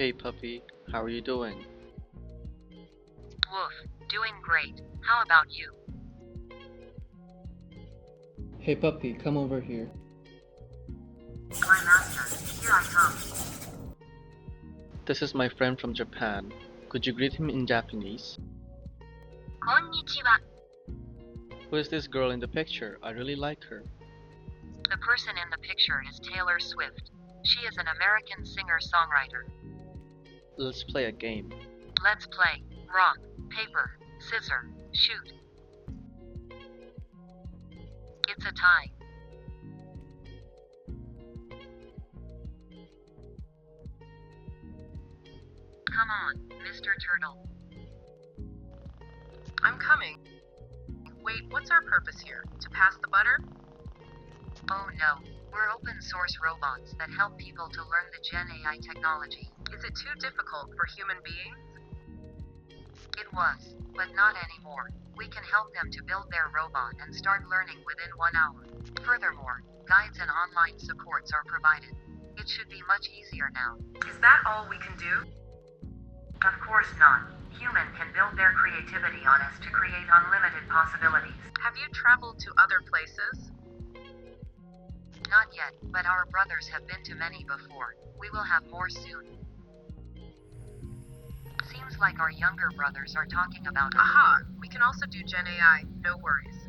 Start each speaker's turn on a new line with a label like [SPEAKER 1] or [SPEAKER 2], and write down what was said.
[SPEAKER 1] Hey puppy, how are you doing?
[SPEAKER 2] Woof, doing great. How about you?
[SPEAKER 3] Hey puppy, come over here.
[SPEAKER 2] My master, here I come.
[SPEAKER 1] This is my friend from Japan. Could you greet him in Japanese?
[SPEAKER 2] Konnichiwa.
[SPEAKER 1] Who is this girl in the picture? I really like her.
[SPEAKER 2] The person in the picture is Taylor Swift. She is an American singer-songwriter.
[SPEAKER 1] Let's play a game.
[SPEAKER 2] Let's play rock, paper, scissors, shoot. It's a tie. Come on, Mr. Turtle.
[SPEAKER 4] I'm coming. Wait, what's our purpose here? To pass the butter?
[SPEAKER 2] Oh no, we're open source robots that help people to learn the Gen AI technology.
[SPEAKER 4] Is it too difficult for human beings?
[SPEAKER 2] It was, but not anymore. We can help them to build their robot and start learning within 1 hour. Furthermore, guides and online supports are provided. It should be much easier now.
[SPEAKER 4] Is that all we can do?
[SPEAKER 2] Of course not. Human can build their creativity on us to create unlimited possibilities.
[SPEAKER 4] Have you traveled to other places?
[SPEAKER 2] Not yet, but our brothers have been to many before. We will have more soon. Seems like our younger brothers are talking about it.
[SPEAKER 4] Aha! We can also do Gen AI, no worries.